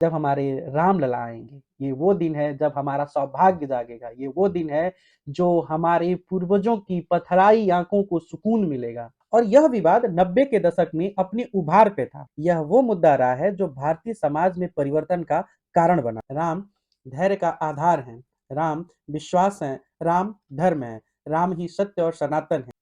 जब हमारे रामलला आएँगे। ये वो दिन है जब हमारा सौभाग्य जागेगा। ये वो दिन है जो हमारे पूर्वजों की पथराई आँखों को सुकून मिलेगा। और यह विवाद 90 के दशक में अपनी उभार पे था। यह वो मुद्दा रहा है जो भारतीय समाज में परिवर्तन का कारण बना। राम धैर्य का आधार हैं, राम विश्वास है, राम धर्म है, राम ही सत्य और सनातन है।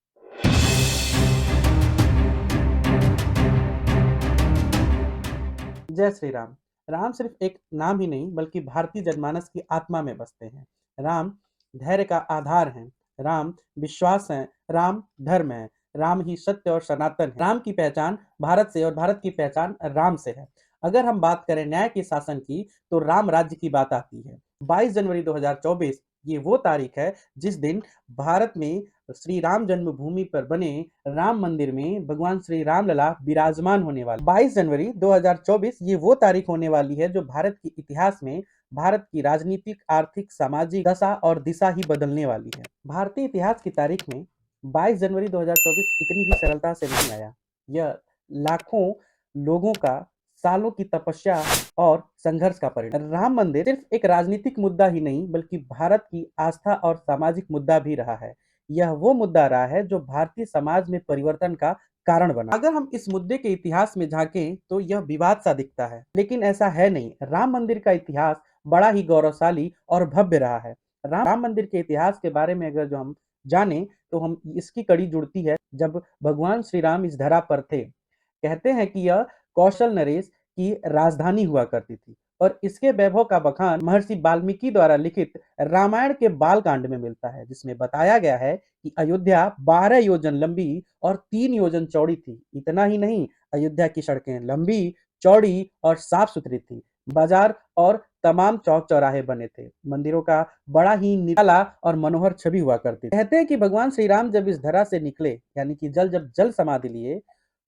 जय श्री राम। राम सिर्फ एक नाम ही नहीं बल्कि भारतीय जनमानस की आत्मा में बसते हैं। राम धैर्य का आधार हैं, राम विश्वास है, राम धर्म है, राम ही सत्य और सनातन है। राम की पहचान भारत से और भारत की पहचान राम से है। अगर हम बात करें न्याय के शासन की तो राम राज्य की बात आती है। 22 जनवरी 2024 ये वो तारीख है जिस दिन भारत में श्री राम जन्मभूमि पर बने राम मंदिर में भगवान श्री राम लला विराजमान होने वाले। 22 जनवरी 2024 ये वो तारीख होने वाली है जो भारत के इतिहास में भारत की राजनीतिक, आर्थिक, सामाजिक दशा और दिशा ही बदलने वाली है। भारतीय इतिहास की तारीख में 22 जनवरी 2024 इतनी भी सरलता से नहीं आया। यह लाखों लोगों का सालों की तपस्या और संघर्ष का परिणाम। राम मंदिर सिर्फ एक राजनीतिक मुद्दा ही नहीं बल्कि भारत की आस्था और सामाजिक मुद्दा भी रहा है। यह वो मुद्दा रहा है जो भारतीय समाज में परिवर्तन का कारण बना। अगर हम इस मुद्दे के इतिहास में झांकें तो यह विवाद सा दिखता है, लेकिन ऐसा है नहीं। राम मंदिर का इतिहास बड़ा ही गौरवशाली और भव्य रहा है। राम मंदिर के इतिहास के बारे में अगर जो हम जाने तो हम इसकी कड़ी जुड़ती है जब भगवान श्री राम इस धरा पर थे। कहते हैं कि यह कौशल नरेश की राजधानी हुआ करती थी और इसके वैभव का बखान महर्षि वाल्मीकि द्वारा लिखित रामायण के बाल कांड में मिलता है, जिसमें बताया गया है कि अयोध्या 12 योजन लंबी और 3 योजन चौड़ी थी। इतना ही नहीं, अयोध्या की सड़कें लंबी, चौड़ी और साफ सुथरी थी। बाजार और तमाम चौक चौराहे बने थे। मंदिरों का बड़ा ही निराला और मनोहर छवि हुआ करती थी। कहते हैं कि भगवान श्री राम जब इस धरा से निकले, यानी कि जल समाधि लिए,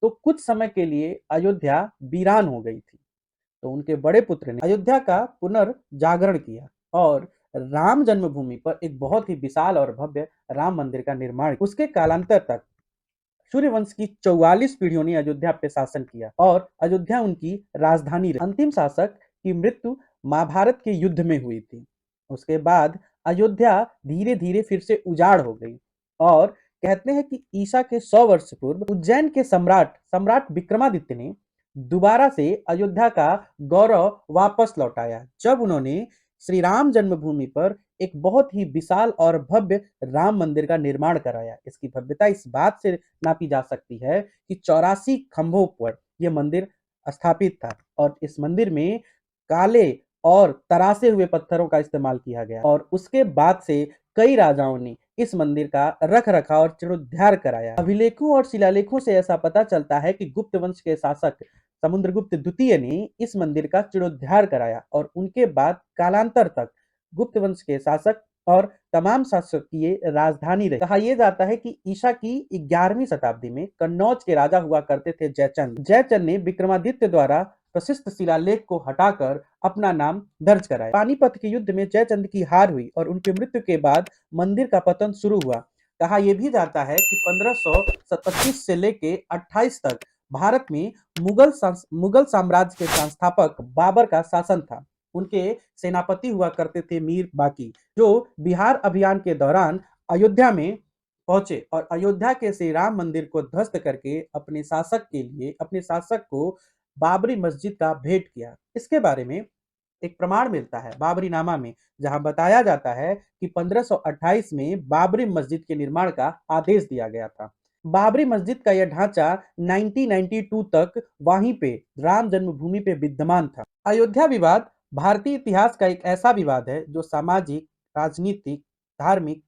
तो कुछ समय के लिए अयोध्या वीरान हो गई थी। तो उनके बड़े पुत्र ने अयोध्या का पुनर्जागरण किया और राम जन्मभूमि पर एक बहुत ही विशाल और भव्य राम मंदिर का निर्माण। उसके कालांतर तक सूर्यवंश की 44 पीढ़ियों ने अयोध्या पे शासन किया और अयोध्या उनकी राजधानी रही। अंतिम शासक की मृत्यु महाभारत के युद्ध में हुई थी। उसके बाद अयोध्या धीरे धीरे फिर से उजाड़ हो गई और कहते हैं कि ईसा के 100 वर्ष पूर्व उज्जैन के सम्राट सम्राट विक्रमादित्य ने दोबारा से अयोध्या का गौरव वापस लौटाया जब उन्होंने श्री राम जन्मभूमि पर एक बहुत ही विशाल और भव्य राम मंदिर का निर्माण कराया। इसकी भव्यता इस बात से नापी जा सकती है कि 84 खंभों पर यह मंदिर स्थापित था और इस मंदिर में काले और तरासे हुए पत्थरों का इस्तेमाल किया गया और उसके बाद से कई राजाओं ने इस मंदिर का रख रखाव और जीर्णोद्धार कराया। अभिलेखों और शिलालेखों से ऐसा पता चलता है कि गुप्त वंश के शासक समुद्रगुप्त द्वितीय ने इस मंदिर का जीर्णोद्धार कराया और उनके बाद कालांतर तक गुप्त वंश के शासक और तमाम शासक की ये राजधानी रही। कहा यह जाता है कि ईसा की 11वीं शताब्दी में कन्नौज के राजा हुआ करते थे जयचंद। जयचंद ने विक्रमादित्य द्वारा प्रशिस्त शिलालेख को हटाकर अपना नाम दर्ज कराया। पानीपत के युद्ध में जयचंद की हार हुई और उनकी मृत्यु के बाद मंदिर का पतन शुरू हुआ। कहा यह भी जाता है कि 1525 से लेके 28 तक भारत में मुगल साम्राज्य के संस्थापक बाबर का शासन था। उनके सेनापति हुआ करते थे मीर बाकी, जो बिहार अभियान के दौरान अयोध्या में पहुंचे और अयोध्या के श्री राम मंदिर को ध्वस्त करके अपने शासक को बाबरी मस्जिद का भेंट किया। इसके बारे में एक प्रमाण मिलता है बाबरी नामा में, जहां बताया जाता है कि 1528 में बाबरी मस्जिद के निर्माण का आदेश दिया गया था। बाबरी मस्जिद का यह ढांचा 1992 तक वहीं पे राम जन्मभूमि पे विद्यमान था। अयोध्या विवाद भारतीय इतिहास का एक ऐसा विवाद है जो सामाजिक, राजनीतिक, धार्मिक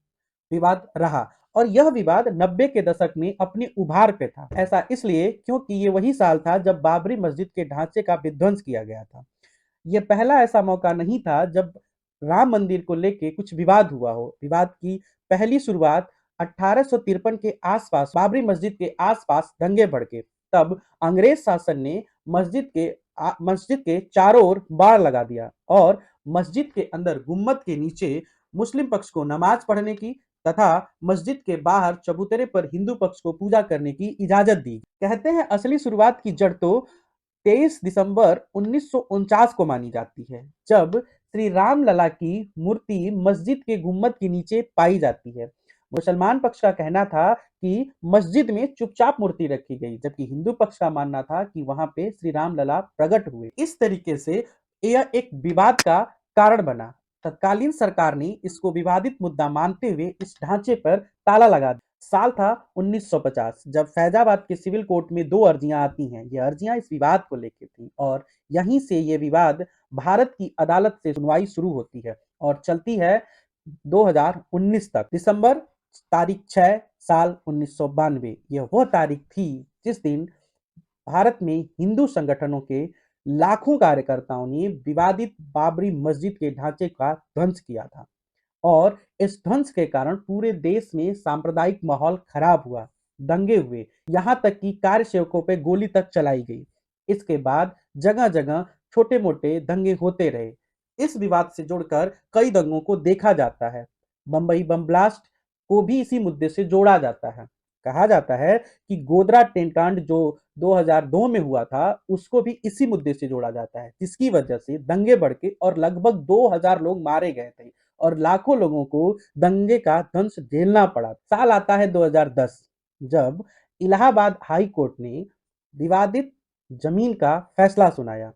विवाद रहा और यह विवाद 90 के दशक में अपनी उभार पे था। ऐसा इसलिए क्योंकि ये वही साल था जब बाबरी मस्जिद के ढांचे का विध्वंस किया गया था। ये पहला ऐसा मौका नहीं था जब राम मंदिर को लेके कुछ विवाद हुआ हो। विवाद की पहली शुरुआत 1853 के आसपास बाबरी मस्जिद के आसपास दंगे भड़के। तब अंग्रेज शासन ने मस्जिद के चारों ओर बाड़ लगा दिया और मस्जिद के अंदर गुम्मद के नीचे मुस्लिम पक्ष को नमाज पढ़ने की तथा मस्जिद के बाहर चबूतरे पर हिंदू पक्ष को पूजा करने की इजाजत दी। कहते हैं असली शुरुआत की जड़ तो 23 दिसंबर 1949 को मानी जाती है, जब श्री राम लला की मूर्ति मस्जिद के गुम्बद के नीचे पाई जाती है। मुसलमान पक्ष का कहना था कि मस्जिद में चुपचाप मूर्ति रखी गई, जबकि हिंदू पक्ष का मानना था कि वहां पे श्री राम लला प्रकट हुए। इस तरीके से यह एक विवाद का कारण बना। तत्कालीन सरकार ने इसको विवादित मुद्दा मानते हुए इस ढांचे पर ताला लगा दिया। साल था 1950, जब फैजाबाद के सिविल कोर्ट में दो अर्जियां आती हैं। ये अर्जियां इस विवाद को लेकर थी और यहीं से ये विवाद भारत की अदालत से सुनवाई शुरू होती है और चलती है 2019 तक। दिसंबर तारीख 6 साल 1992, यह वह तारीख थी जिस दिन भारत में हिंदू संगठनों के लाखों कार्यकर्ताओं ने विवादित बाबरी मस्जिद के ढांचे का ध्वंस किया था और इस ध्वंस के कारण पूरे देश में सांप्रदायिक माहौल खराब हुआ, दंगे हुए, यहाँ तक कि कार्य सेवकों पे गोली तक चलाई गई। इसके बाद जगह जगह छोटे मोटे दंगे होते रहे। इस विवाद से जुड़कर कई दंगों को देखा जाता है। बम्बई बम ब्लास्ट को भी इसी मुद्दे से जोड़ा जाता है। कहा जाता है कि गोधरा टेंट कांड जो 2002 में हुआ था, उसको भी इसी मुद्दे से जोड़ा जाता है, जिसकी वजह से दंगे बढ़ के और लगभग 2000 लोग मारे गए थे और लाखों लोगों को दंगे का दंश झेलना पड़ा। साल आता है 2010, जब इलाहाबाद हाई कोर्ट ने विवादित जमीन का फैसला सुनाया।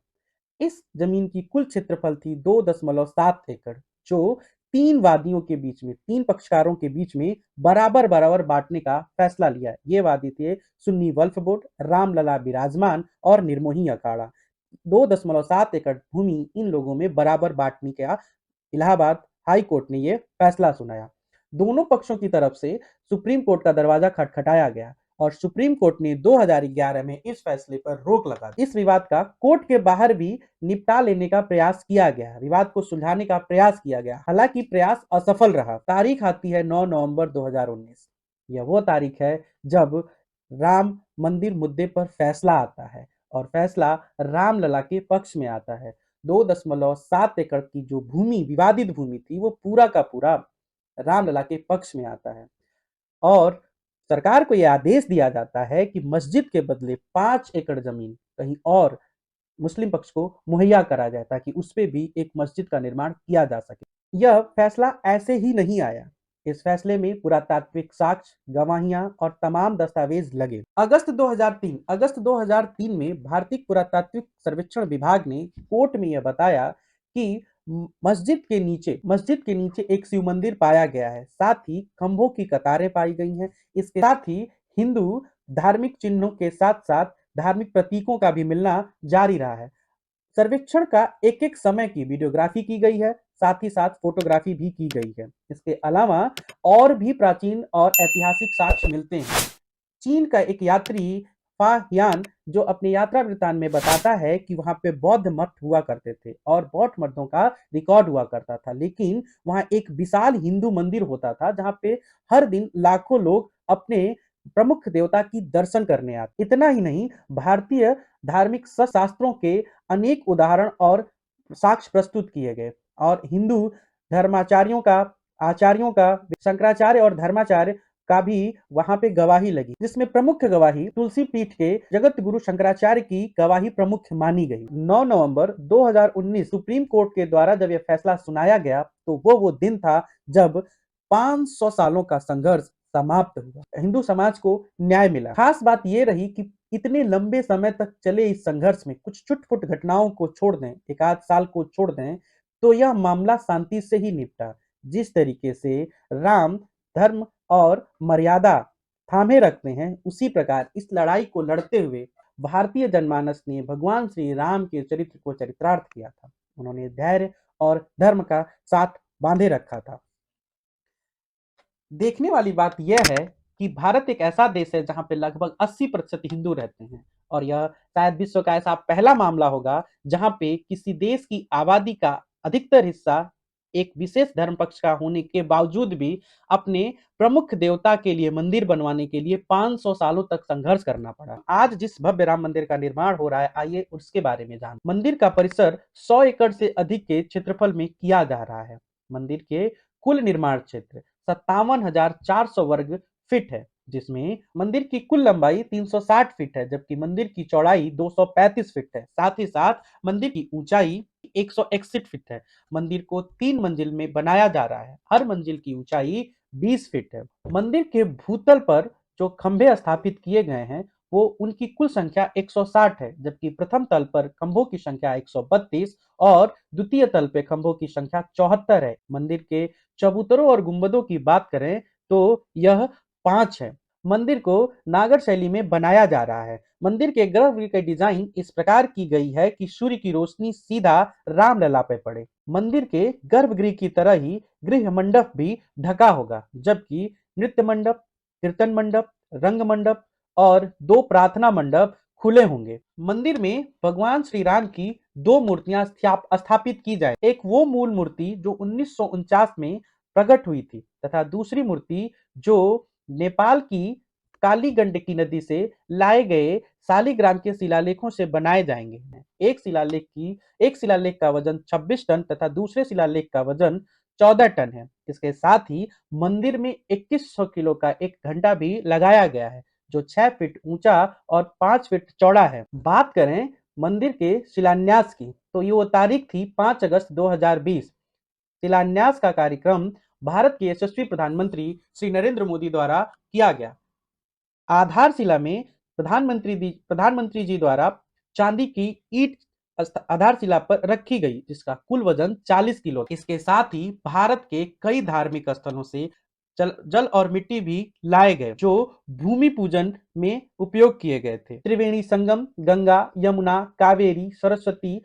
इस जमीन की कुल क्षेत्रफल थी 2.7 एकड़, जो तीन वादियों के बीच में, तीन पक्षकारों के बीच में बराबर बराबर बांटने का फैसला लिया। ये वादी थे सुन्नी वल्फ बोर्ड, रामलला विराजमान और निर्मोही अखाड़ा। 2.7 एकड़ भूमि इन लोगों में बराबर बांटने का इलाहाबाद हाई कोर्ट ने यह फैसला सुनाया। दोनों पक्षों की तरफ से सुप्रीम कोर्ट का दरवाजा खटखटाया गया और सुप्रीम कोर्ट ने 2011 में इस फैसले पर रोक लगा दी। इस विवाद का कोर्ट के बाहर भी निपटा लेने का प्रयास किया गया, विवाद को सुलझाने का प्रयास किया गया, हालांकि प्रयास असफल रहा। तारीख आती है 9 नवंबर 2019। यह वो तारीख है जब राम मंदिर मुद्दे पर फैसला आता है और फैसला रामलला के पक्ष में आता है। 2.7 एकड़ की जो भूमि, विवादित भूमि थी, वो पूरा का पूरा रामलला के पक्ष में आता है और सरकार को यह आदेश दिया जाता है कि मस्जिद के बदले 5 एकड़ जमीन कहीं और मुस्लिम पक्ष को मुहैया करा जाए ताकि उस पे भी एक मस्जिद का निर्माण किया जा सके। यह फैसला ऐसे ही नहीं आया। इस फैसले में पुरातात्विक साक्ष्य, गवाहियां और तमाम दस्तावेज लगे। अगस्त 2003 में भारतीय पुरातात्विक सर्वेक्षण विभाग ने कोर्ट में यह बताया कि मस्जिद के नीचे एक शिव मंदिर पाया गया है, साथ ही खंभों की कतारें पाई गई हैं। इसके साथ ही हिंदू धार्मिक चिन्हों के साथ साथ धार्मिक प्रतीकों का भी मिलना जारी रहा है। सर्वेक्षण का एक एक समय की वीडियोग्राफी की गई है, साथ ही साथ फोटोग्राफी भी की गई है। इसके अलावा और भी प्राचीन और ऐतिहासिक साक्ष्य मिलते हैं। चीन का एक यात्री फाहियान जो अपने यात्रा वृत्तांत में बताता है कि वहां पे बौद्ध मठ हुआ करते थे और बौद्ध मठों का रिकॉर्ड हुआ करता था, लेकिन वहां एक विशाल हिंदू मंदिर होता था जहां पे हर दिन लाखों लोग अपने प्रमुख देवता की दर्शन करने आते। इतना ही नहीं, भारतीय धार्मिक शास्त्रों के अनेक उदाहरण और साक्ष्य प्रस्तुत किए गए और हिंदू धर्माचार्यों का आचार्यों का शंकराचार्य और धर्माचार्य का भी वहां पे गवाही लगी, जिसमें प्रमुख गवाही तुलसी पीठ के जगत गुरु शंकराचार्य की गवाही प्रमुख मानी गई। 9 नवंबर 2019 सुप्रीम कोर्ट के द्वारा जब यह फैसला सुनाया गया तो वो दिन था जब 500 सालों का संघर्ष समाप्त हुआ, हिंदू समाज को न्याय मिला। खास बात यह रही कि इतने लंबे समय तक चले इस संघर्ष में कुछ छुटपुट घटनाओं को छोड़ दें, एक आध साल को छोड़ दें, तो यह मामला शांति से ही निपटा। जिस तरीके से राम धर्म और मर्यादा थामे रखते हैं, उसी प्रकार इस लड़ाई को लड़ते हुए भारतीय जनमानस ने भगवान श्री राम के चरित्र को चरितार्थ किया था। उन्होंने धैर्य और धर्म का साथ बांधे रखा था। देखने वाली बात यह है कि भारत एक ऐसा देश है जहां पे लगभग 80% हिंदू रहते हैं और यह शायद विश्व का ऐसा पहला मामला होगा जहां पे किसी देश की आबादी का अधिकतर हिस्सा एक विशेष धर्म पक्ष का होने के बावजूद भी अपने प्रमुख देवता के लिए मंदिर बनवाने के लिए 500 सालों तक संघर्ष करना पड़ा। आज जिस भव्य राम मंदिर का निर्माण हो रहा है, आइए उसके बारे में जान। मंदिर का परिसर 100 एकड़ से अधिक के क्षेत्रफल में किया जा रहा है। मंदिर के कुल निर्माण क्षेत्र 57,400 वर्ग फीट है। जिसमें मंदिर की कुल लंबाई 360 फीट है, जबकि मंदिर की चौड़ाई 235 फीट है। साथ ही साथ मंदिर की ऊंचाई 161 फीट है। मंदिर को 3 मंजिल में बनाया जा रहा है। हर मंजिल की ऊंचाई 20 फीट है। मंदिर के भूतल पर जो खंभे स्थापित किए गए हैं, वो उनकी कुल संख्या 160 है, जबकि प्रथम तल पर खंभों की संख्या 132 और द्वितीय तल पे खंभों की संख्या 74 है। मंदिर के चबूतरों और गुंबदों की बात करें तो यह 5 है। मंदिर को नागर शैली में बनाया जा रहा है। मंदिर के गर्भगृह की डिजाइन इस प्रकार की गई है कि सूर्य की रोशनी सीधा रामलला पे पड़े। मंदिर के गर्भगृह की तरह ही गृह मंडप भी ढका होगा, जबकि नृत्य मंडप, कीर्तन मंडप, रंग मंडप और 2 प्रार्थना मंडप खुले होंगे। मंदिर में भगवान श्री राम की 2 मूर्तियां स्थापित की जाए। एक वो मूल मूर्ति जो 1949 में प्रकट हुई थी, तथा दूसरी मूर्ति जो नेपाल की काली गंडकी नदी से लाए गए शालिग्राम के शिलालेखों से बनाए जाएंगे। एक शिलालेख का वजन 26 टन तथा दूसरे शिलालेख का वजन 14 टन है। इसके साथ ही मंदिर में 2100 किलो का एक घंटा भी लगाया गया है, जो 6 फीट ऊंचा और 5 फीट चौड़ा है। बात करें मंदिर के शिलान्यास की, तो ये वो तारीख थी 5 अगस्त 2020। शिलान्यास का कार्यक्रम भारत के यशस्वी प्रधानमंत्री श्री नरेंद्र मोदी द्वारा किया गया। आधारशिला में प्रधानमंत्री जी द्वारा चांदी की ईंट आधारशिला पर रखी गई, जिसका कुल वजन 40 किलो। इसके साथ ही भारत के कई धार्मिक स्थलों से जल और मिट्टी भी लाए गए, जो भूमि पूजन में उपयोग किए गए थे। त्रिवेणी संगम, गंगा, यमुना, कावेरी, सरस्वती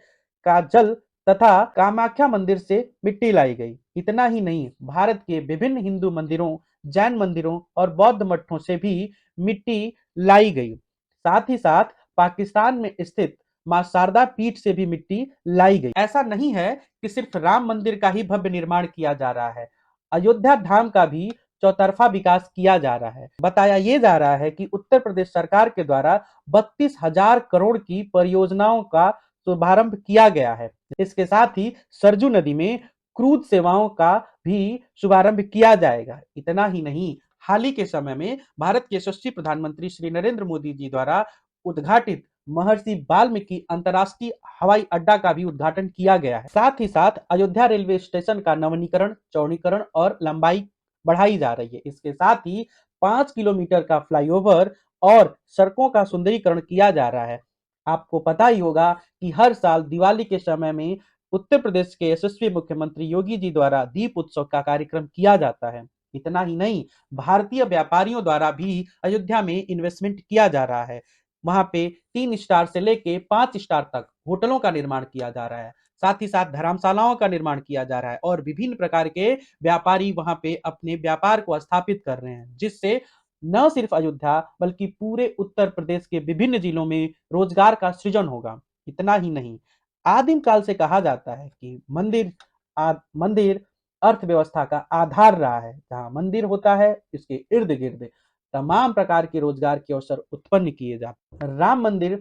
का जल तथा कामाख्या मंदिर से मिट्टी लाई गई। इतना ही नहीं, भारत के विभिन्न हिंदू मंदिरों, जैन मंदिरों और बौद्ध मठों से भी मिट्टी लाई गई। साथ ही साथ पाकिस्तान में स्थित मां शारदा पीठ से भी मिट्टी लाई गई। ऐसा नहीं है कि सिर्फ राम मंदिर का ही भव्य निर्माण किया जा रहा है, अयोध्या धाम का भी चौतरफा विकास किया जा रहा है। बताया ये जा रहा है कि उत्तर प्रदेश सरकार के द्वारा 32,000 करोड़ की परियोजनाओं का शुभारंभ किया गया है। इसके साथ ही सरजू नदी में क्रूज सेवाओं का भी शुभारंभ किया जाएगा। इतना ही नहीं, हाल ही के समय में भारत के यशस्वी प्रधानमंत्री श्री नरेंद्र मोदी जी द्वारा उद्घाटित महर्षि वाल्मीकि अंतर्राष्ट्रीय हवाई अड्डा का भी उद्घाटन किया गया है। साथ ही साथ अयोध्या रेलवे स्टेशन का नवीनीकरण, चौड़ीकरण और लंबाई बढ़ाई जा रही है। इसके साथ ही 5 किलोमीटर का फ्लाईओवर और सड़कों का सुंदरीकरण किया जा रहा है। आपको पता ही होगा कि हर साल दिवाली के समय में उत्तर प्रदेश के यशस्वी मुख्यमंत्री योगी जी द्वारा दीप उत्सव का कार्यक्रम किया जाता है। इतना ही नहीं, भारतीय व्यापारियों द्वारा भी अयोध्या में इन्वेस्टमेंट किया जा रहा है। वहां पे 3 स्टार से लेके 5 स्टार तक होटलों का निर्माण किया जा रहा है। साथ ही साथ धर्मशालाओं का निर्माण किया जा रहा है और विभिन्न प्रकार के व्यापारी वहां पे अपने व्यापार को स्थापित कर रहे हैं, जिससे न सिर्फ अयोध्या बल्कि पूरे उत्तर प्रदेश के विभिन्न जिलों में रोजगार का सृजन होगा। इतना ही नहीं, आदिम काल से कहा जाता है कि मंदिर अर्थव्यवस्था का आधार रहा है। जहां मंदिर होता है, इसके इर्द गिर्द तमाम प्रकार के रोजगार के अवसर उत्पन्न किए जाते हैं। राम मंदिर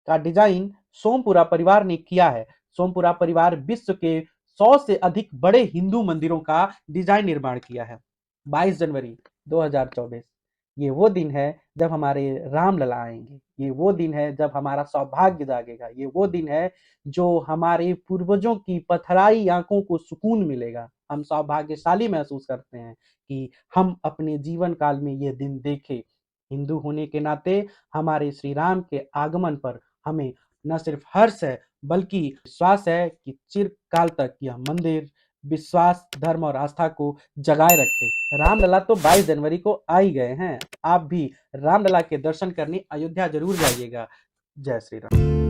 का डिजाइन सोमपुरा परिवार ने किया है। सोमपुरा परिवार विश्व के 100 से अधिक बड़े हिंदू मंदिरों का डिजाइन निर्माण किया है। 22 जनवरी 2024 ये वो दिन है जब हमारे रामलला आएंगे। ये वो दिन है जब हमारा सौभाग्य जागेगा। ये वो दिन है जो हमारे पूर्वजों की पथराई आंखों को सुकून मिलेगा। हम सौभाग्यशाली महसूस करते हैं कि हम अपने जीवन काल में ये दिन देखें। हिंदू होने के नाते हमारे श्री राम के आगमन पर हमें न सिर्फ हर्ष है, बल्कि विश्वास है कि चिरकाल तक यह मंदिर विश्वास, धर्म और आस्था को जगाए रखे। रामलला तो 22 जनवरी को आ ही गए हैं। आप भी रामलला के दर्शन करने अयोध्या जरूर जाइएगा। जय श्री राम।